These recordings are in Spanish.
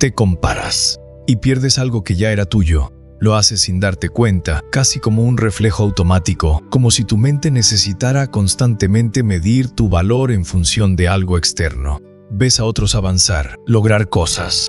Te comparas y pierdes algo que ya era tuyo. Lo haces sin darte cuenta, casi como un reflejo automático, como si tu mente necesitara constantemente medir tu valor en función de algo externo. Ves a otros avanzar, lograr cosas,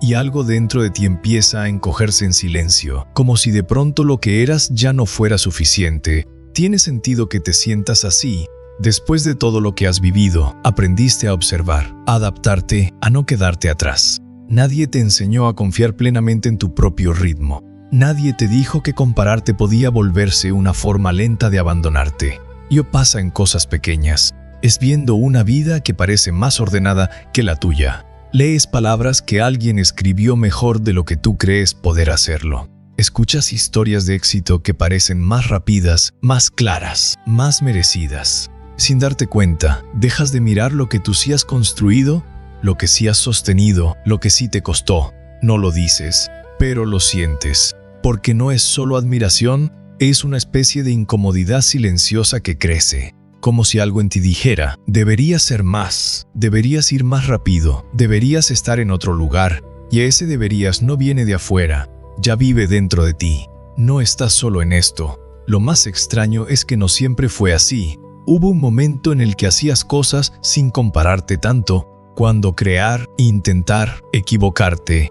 y algo dentro de ti empieza a encogerse en silencio, como si de pronto lo que eras ya no fuera suficiente. Tiene sentido que te sientas así. Después de todo lo que has vivido, aprendiste a observar, a adaptarte, a no quedarte atrás. Nadie te enseñó a confiar plenamente en tu propio ritmo. Nadie te dijo que compararte podía volverse una forma lenta de abandonarte. Y pasa en cosas pequeñas. Es viendo una vida que parece más ordenada que la tuya. Lees palabras que alguien escribió mejor de lo que tú crees poder hacerlo. Escuchas historias de éxito que parecen más rápidas, más claras, más merecidas. Sin darte cuenta, dejas de mirar lo que tú sí has construido, lo que sí has sostenido, lo que sí te costó. No lo dices, pero lo sientes. Porque no es solo admiración, es una especie de incomodidad silenciosa que crece. Como si algo en ti dijera, deberías ser más, deberías ir más rápido, deberías estar en otro lugar. Y ese deberías no viene de afuera, ya vive dentro de ti. No estás solo en esto. Lo más extraño es que no siempre fue así. Hubo un momento en el que hacías cosas sin compararte tanto, cuando crear, intentar, equivocarte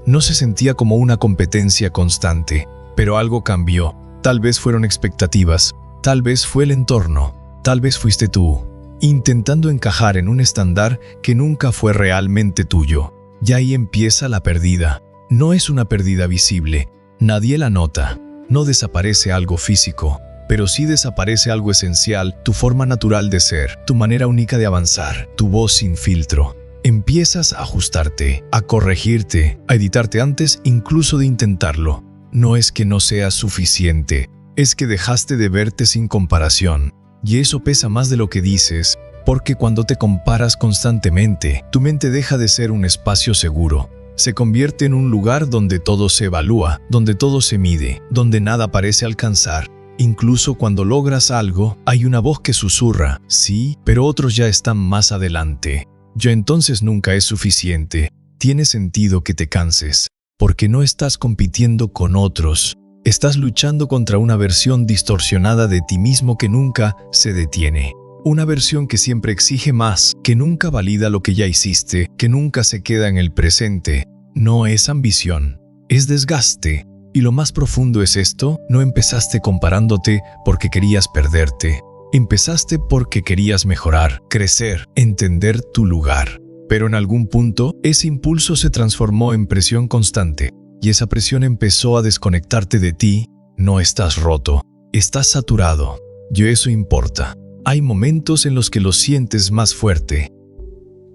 no se sentía como una competencia constante, pero algo cambió. Tal vez fueron expectativas, tal vez fue el entorno, tal vez fuiste tú, intentando encajar en un estándar que nunca fue realmente tuyo. Y ahí empieza la pérdida. No es una pérdida visible, nadie la nota, no desaparece algo físico, pero sí desaparece algo esencial, tu forma natural de ser, tu manera única de avanzar, tu voz sin filtro. Empiezas a ajustarte, a corregirte, a editarte antes incluso de intentarlo. No es que no seas suficiente, es que dejaste de verte sin comparación. Y eso pesa más de lo que dices, porque cuando te comparas constantemente, tu mente deja de ser un espacio seguro. Se convierte en un lugar donde todo se evalúa, donde todo se mide, donde nada parece alcanzar. Incluso cuando logras algo, hay una voz que susurra, sí, pero otros ya están más adelante. Ya entonces nunca es suficiente. Tiene sentido que te canses, porque no estás compitiendo con otros. Estás luchando contra una versión distorsionada de ti mismo que nunca se detiene. Una versión que siempre exige más, que nunca valida lo que ya hiciste, que nunca se queda en el presente. No es ambición, es desgaste. Y lo más profundo es esto, no empezaste comparándote porque querías perderte. Empezaste porque querías mejorar, crecer, entender tu lugar. Pero en algún punto, ese impulso se transformó en presión constante. Y esa presión empezó a desconectarte de ti. No estás roto, estás saturado. Y eso importa. Hay momentos en los que lo sientes más fuerte.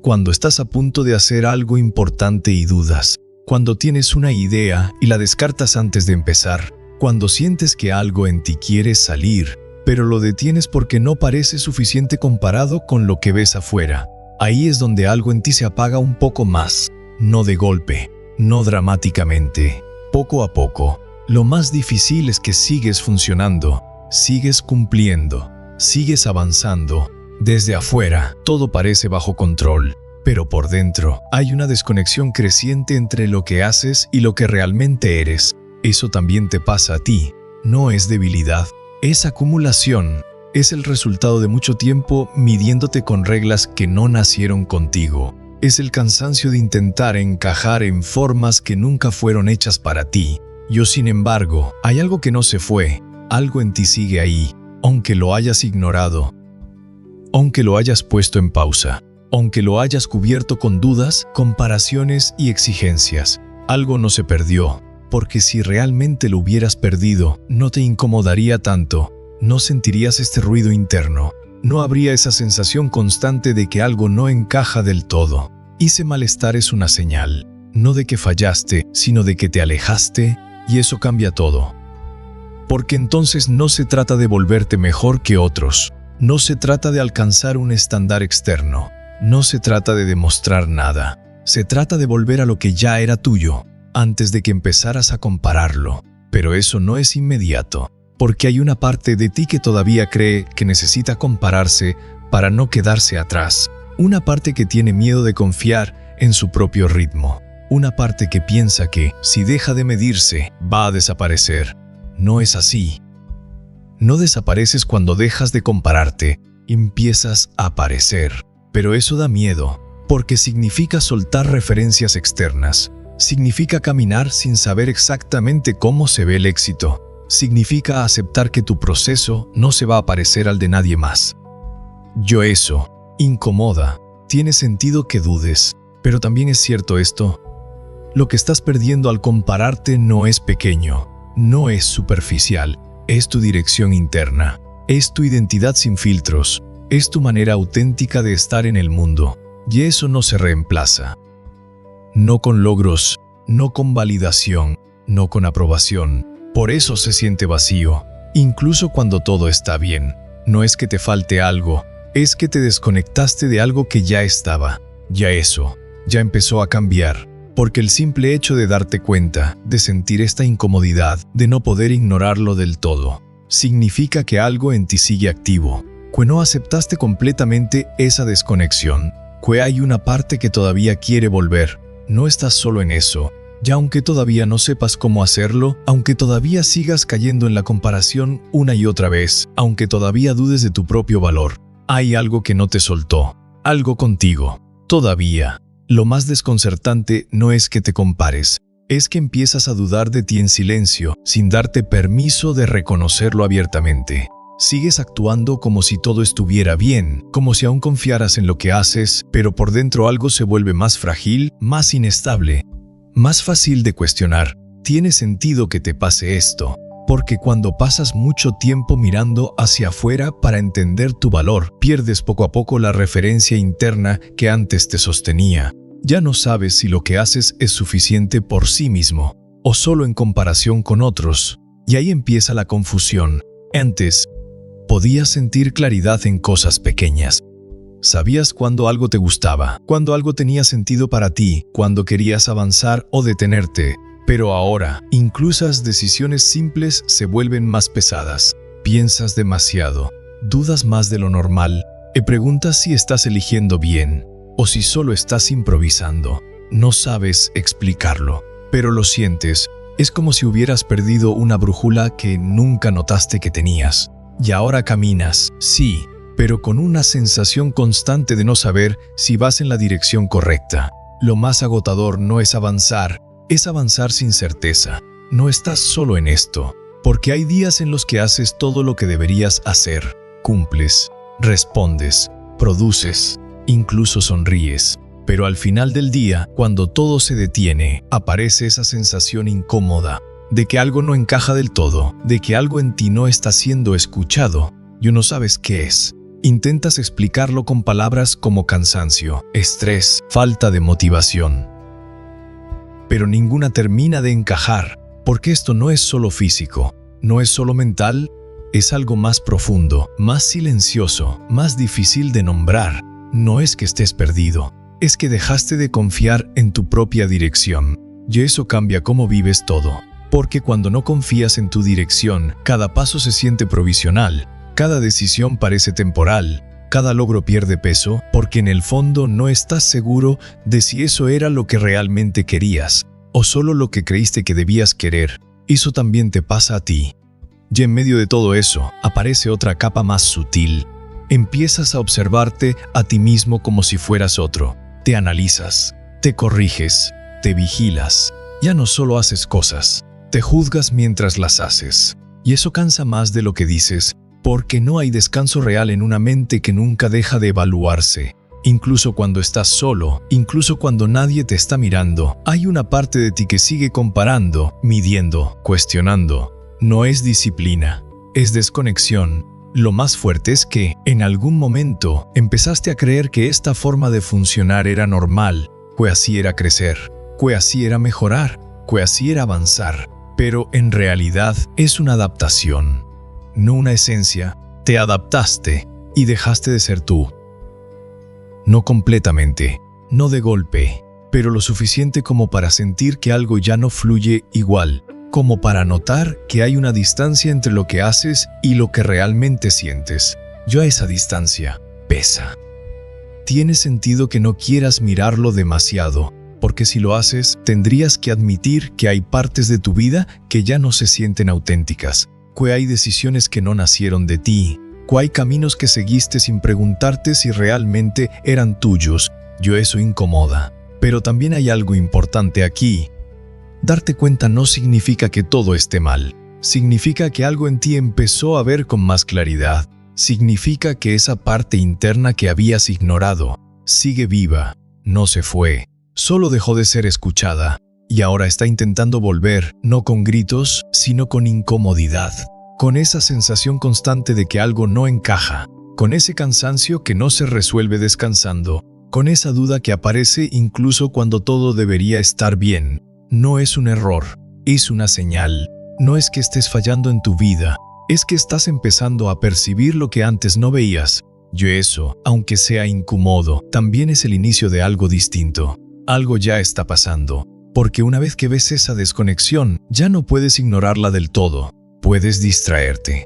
Cuando estás a punto de hacer algo importante y dudas. Cuando tienes una idea y la descartas antes de empezar. Cuando sientes que algo en ti quiere salir, pero lo detienes porque no parece suficiente comparado con lo que ves afuera. Ahí es donde algo en ti se apaga un poco más. No de golpe, no dramáticamente, poco a poco. Lo más difícil es que sigues funcionando, sigues cumpliendo, sigues avanzando. Desde afuera, todo parece bajo control. Pero por dentro, hay una desconexión creciente entre lo que haces y lo que realmente eres. Eso también te pasa a ti. No es debilidad, es acumulación. Es el resultado de mucho tiempo midiéndote con reglas que no nacieron contigo. Es el cansancio de intentar encajar en formas que nunca fueron hechas para ti. Sin embargo, hay algo que no se fue. Algo en ti sigue ahí, aunque lo hayas ignorado, aunque lo hayas puesto en pausa. Aunque lo hayas cubierto con dudas, comparaciones y exigencias, algo no se perdió, porque si realmente lo hubieras perdido, no te incomodaría tanto, no sentirías este ruido interno, no habría esa sensación constante de que algo no encaja del todo. Ese malestar es una señal, no de que fallaste, sino de que te alejaste, y eso cambia todo. Porque entonces no se trata de volverte mejor que otros, no se trata de alcanzar un estándar externo. No se trata de demostrar nada, se trata de volver a lo que ya era tuyo, antes de que empezaras a compararlo. Pero eso no es inmediato, porque hay una parte de ti que todavía cree que necesita compararse para no quedarse atrás. Una parte que tiene miedo de confiar en su propio ritmo. Una parte que piensa que, si deja de medirse, va a desaparecer. No es así. No desapareces cuando dejas de compararte, empiezas a aparecer. Pero eso da miedo, porque significa soltar referencias externas. Significa caminar sin saber exactamente cómo se ve el éxito. Significa aceptar que tu proceso no se va a parecer al de nadie más. Eso incomoda. Tiene sentido que dudes, pero también es cierto esto. Lo que estás perdiendo al compararte no es pequeño, no es superficial, es tu dirección interna, es tu identidad sin filtros, es tu manera auténtica de estar en el mundo, y eso no se reemplaza. No con logros, no con validación, no con aprobación. Por eso se siente vacío, incluso cuando todo está bien. No es que te falte algo, es que te desconectaste de algo que ya estaba. Ya empezó a cambiar. Porque el simple hecho de darte cuenta, de sentir esta incomodidad, de no poder ignorarlo del todo, significa que algo en ti sigue activo, que no aceptaste completamente esa desconexión, que hay una parte que todavía quiere volver. No estás solo en eso, ya aunque todavía no sepas cómo hacerlo, aunque todavía sigas cayendo en la comparación una y otra vez, aunque todavía dudes de tu propio valor, hay algo que no te soltó, algo contigo, todavía. Lo más desconcertante no es que te compares, es que empiezas a dudar de ti en silencio, sin darte permiso de reconocerlo abiertamente. Sigues actuando como si todo estuviera bien, como si aún confiaras en lo que haces, pero por dentro algo se vuelve más frágil, más inestable, más fácil de cuestionar. Tiene sentido que te pase esto, porque cuando pasas mucho tiempo mirando hacia afuera para entender tu valor, pierdes poco a poco la referencia interna que antes te sostenía. Ya no sabes si lo que haces es suficiente por sí mismo, o solo en comparación con otros, y ahí empieza la confusión. Antes, podías sentir claridad en cosas pequeñas. Sabías cuando algo te gustaba, cuando algo tenía sentido para ti, cuando querías avanzar o detenerte. Pero ahora, incluso las decisiones simples se vuelven más pesadas. Piensas demasiado, dudas más de lo normal, y preguntas si estás eligiendo bien, o si solo estás improvisando. No sabes explicarlo, pero lo sientes. Es como si hubieras perdido una brújula que nunca notaste que tenías. Y ahora caminas, sí, pero con una sensación constante de no saber si vas en la dirección correcta. Lo más agotador no es avanzar sin certeza. No estás solo en esto, porque hay días en los que haces todo lo que deberías hacer. Cumples, respondes, produces, incluso sonríes. Pero al final del día, cuando todo se detiene, aparece esa sensación incómoda de que algo no encaja del todo, de que algo en ti no está siendo escuchado y no sabes qué es. Intentas explicarlo con palabras como cansancio, estrés, falta de motivación. Pero ninguna termina de encajar, porque esto no es solo físico, no es solo mental, es algo más profundo, más silencioso, más difícil de nombrar. No es que estés perdido, es que dejaste de confiar en tu propia dirección, y eso cambia cómo vives todo. Porque cuando no confías en tu dirección, cada paso se siente provisional, cada decisión parece temporal, cada logro pierde peso, porque en el fondo no estás seguro de si eso era lo que realmente querías, o solo lo que creíste que debías querer. Eso también te pasa a ti. Y en medio de todo eso, aparece otra capa más sutil. Empiezas a observarte a ti mismo como si fueras otro. Te analizas, te corriges, te vigilas. Ya no solo haces cosas, te juzgas mientras las haces. Y eso cansa más de lo que dices, porque no hay descanso real en una mente que nunca deja de evaluarse. Incluso cuando estás solo, incluso cuando nadie te está mirando, hay una parte de ti que sigue comparando, midiendo, cuestionando. No es disciplina, es desconexión. Lo más fuerte es que, en algún momento, empezaste a creer que esta forma de funcionar era normal, que así era crecer, que así era mejorar, que así era avanzar. Pero en realidad es una adaptación. No una esencia. Te adaptaste y dejaste de ser tú. No completamente, no de golpe, pero lo suficiente como para sentir que algo ya no fluye igual, como para notar que hay una distancia entre lo que haces y lo que realmente sientes. Yo a esa distancia pesa. Tiene sentido que no quieras mirarlo demasiado, porque si lo haces, tendrías que admitir que hay partes de tu vida que ya no se sienten auténticas, que hay decisiones que no nacieron de ti, que hay caminos que seguiste sin preguntarte si realmente eran tuyos. Eso incomoda. Pero también hay algo importante aquí. Darte cuenta no significa que todo esté mal. Significa que algo en ti empezó a ver con más claridad. Significa que esa parte interna que habías ignorado sigue viva, no se fue, solo dejó de ser escuchada y ahora está intentando volver, no con gritos, sino con incomodidad, con esa sensación constante de que algo no encaja, con ese cansancio que no se resuelve descansando, con esa duda que aparece incluso cuando todo debería estar bien. No es un error, es una señal. No es que estés fallando en tu vida, es que estás empezando a percibir lo que antes no veías. Eso, aunque sea incómodo, también es el inicio de algo distinto. Algo ya está pasando, porque una vez que ves esa desconexión, ya no puedes ignorarla del todo. Puedes distraerte.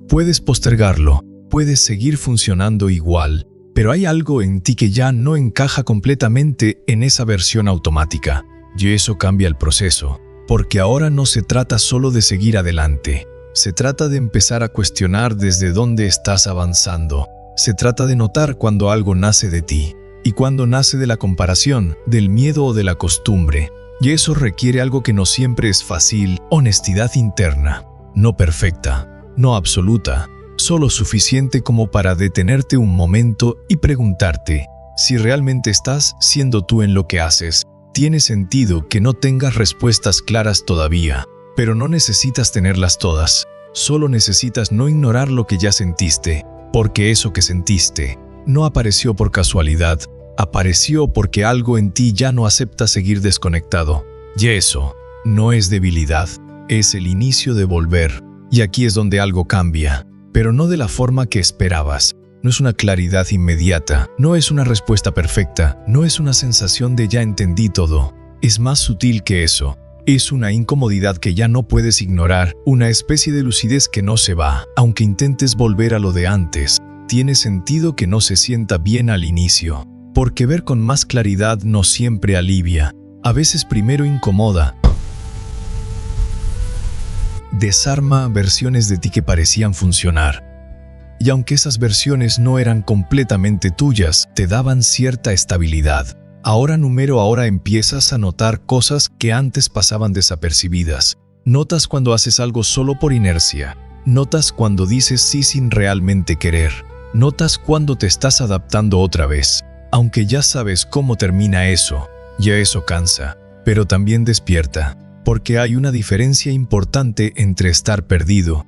Puedes postergarlo, puedes seguir funcionando igual, pero hay algo en ti que ya no encaja completamente en esa versión automática. Y eso cambia el proceso. Porque ahora no se trata solo de seguir adelante, se trata de empezar a cuestionar desde dónde estás avanzando. Se trata de notar cuando algo nace de ti, y cuando nace de la comparación, del miedo o de la costumbre. Y eso requiere algo que no siempre es fácil: honestidad interna, no perfecta, no absoluta, solo suficiente como para detenerte un momento y preguntarte si realmente estás siendo tú en lo que haces. Tiene sentido que no tengas respuestas claras todavía, pero no necesitas tenerlas todas. Solo necesitas no ignorar lo que ya sentiste, porque eso que sentiste no apareció por casualidad, apareció porque algo en ti ya no acepta seguir desconectado. Y eso no es debilidad, es el inicio de volver. Y aquí es donde algo cambia, pero no de la forma que esperabas. No es una claridad inmediata, no es una respuesta perfecta, no es una sensación de ya entendí todo. Es más sutil que eso. Es una incomodidad que ya no puedes ignorar, una especie de lucidez que no se va, aunque intentes volver a lo de antes. Tiene sentido que no se sienta bien al inicio, porque ver con más claridad no siempre alivia. A veces primero incomoda. Desarma versiones de ti que parecían funcionar. Y aunque esas versiones no eran completamente tuyas, te daban cierta estabilidad. Ahora empiezas a notar cosas que antes pasaban desapercibidas. Notas cuando haces algo solo por inercia. Notas cuando dices sí sin realmente querer. Notas cuando te estás adaptando otra vez. Aunque ya sabes cómo termina eso, ya eso cansa, pero también despierta. Porque hay una diferencia importante entre estar perdido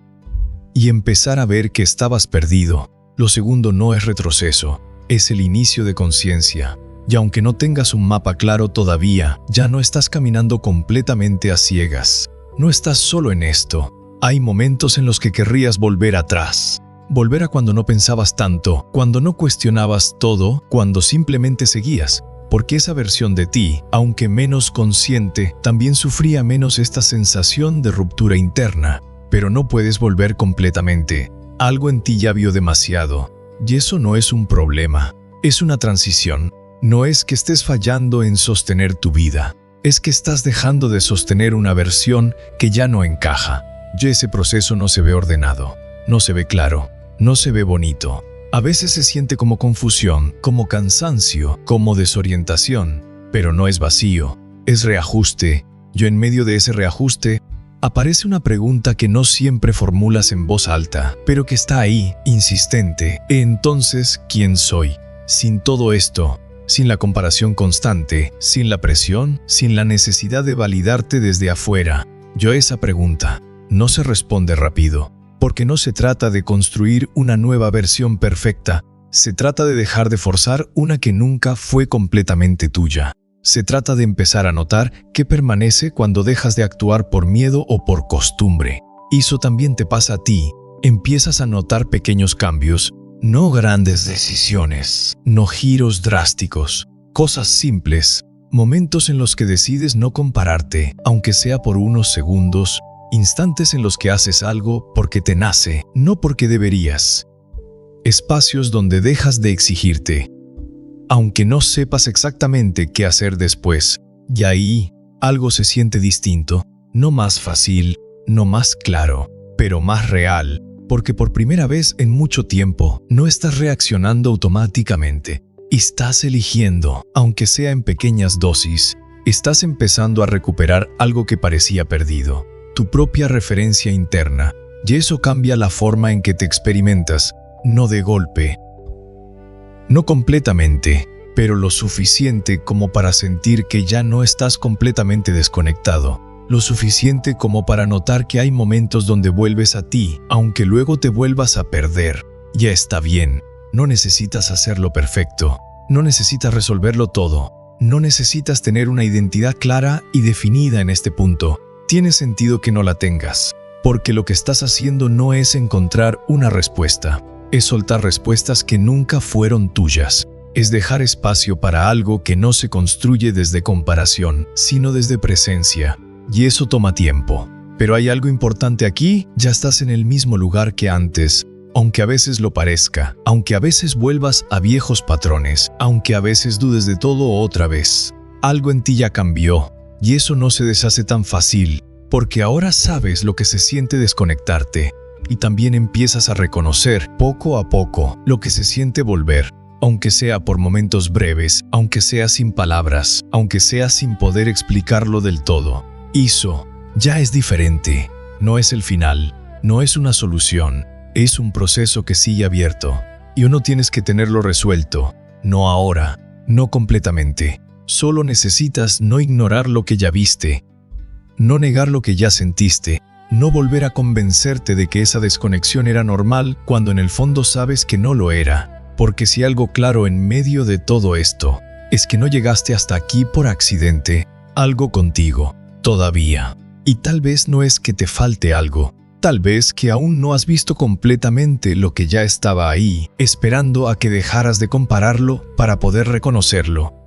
y empezar a ver que estabas perdido. Lo segundo no es retroceso, es el inicio de conciencia. Y aunque no tengas un mapa claro todavía, ya no estás caminando completamente a ciegas. No estás solo en esto. Hay momentos en los que querrías volver atrás. Volver a cuando no pensabas tanto, cuando no cuestionabas todo, cuando simplemente seguías. Porque esa versión de ti, aunque menos consciente, también sufría menos esta sensación de ruptura interna. Pero no puedes volver completamente. Algo en ti ya vio demasiado. Y eso no es un problema. Es una transición. No es que estés fallando en sostener tu vida. Es que estás dejando de sostener una versión que ya no encaja. Y ese proceso no se ve ordenado. No se ve claro. No se ve bonito. A veces se siente como confusión, como cansancio, como desorientación. Pero no es vacío. Es reajuste. Y en medio de ese reajuste, aparece una pregunta que no siempre formulas en voz alta, pero que está ahí, insistente. Entonces, ¿quién soy? Sin todo esto, sin la comparación constante, sin la presión, sin la necesidad de validarte desde afuera. Esa pregunta no se responde rápido, porque no se trata de construir una nueva versión perfecta, se trata de dejar de forzar una que nunca fue completamente tuya. Se trata de empezar a notar qué permanece cuando dejas de actuar por miedo o por costumbre. Eso también te pasa a ti. Empiezas a notar pequeños cambios, no grandes decisiones, no giros drásticos, cosas simples, momentos en los que decides no compararte, aunque sea por unos segundos, instantes en los que haces algo porque te nace, no porque deberías. espacios donde dejas de exigirte, aunque no sepas exactamente qué hacer después, y ahí algo se siente distinto, no más fácil, no más claro, pero más real, porque por primera vez en mucho tiempo no estás reaccionando automáticamente, estás eligiendo, aunque sea en pequeñas dosis, estás empezando a recuperar algo que parecía perdido, tu propia referencia interna, y eso cambia la forma en que te experimentas, no de golpe, no completamente, pero lo suficiente como para sentir que ya no estás completamente desconectado, lo suficiente como para notar que hay momentos donde vuelves a ti, aunque luego te vuelvas a perder. Ya está bien, no necesitas hacerlo perfecto, no necesitas resolverlo todo, no necesitas tener una identidad clara y definida en este punto. Tiene sentido que no la tengas, porque lo que estás haciendo no es encontrar una respuesta, es soltar respuestas que nunca fueron tuyas. Es dejar espacio para algo que no se construye desde comparación, sino desde presencia. Y eso toma tiempo. Pero hay algo importante aquí, ya estás en el mismo lugar que antes, aunque a veces lo parezca, aunque a veces vuelvas a viejos patrones, aunque a veces dudes de todo otra vez. Algo en ti ya cambió, y eso no se deshace tan fácil, porque ahora sabes lo que se siente desconectarte, y también empiezas a reconocer, poco a poco, lo que se siente volver. Aunque sea por momentos breves, aunque sea sin palabras, aunque sea sin poder explicarlo del todo. Eso ya es diferente. No es el final, no es una solución, es un proceso que sigue abierto. Y no tienes que tenerlo resuelto, no ahora, no completamente. Solo necesitas no ignorar lo que ya viste, no negar lo que ya sentiste, no volver a convencerte de que esa desconexión era normal cuando en el fondo sabes que no lo era. Porque si algo claro en medio de todo esto es que no llegaste hasta aquí por accidente, algo contigo, todavía. Y tal vez no es que te falte algo, tal vez que aún no has visto completamente lo que ya estaba ahí, esperando a que dejaras de compararlo para poder reconocerlo.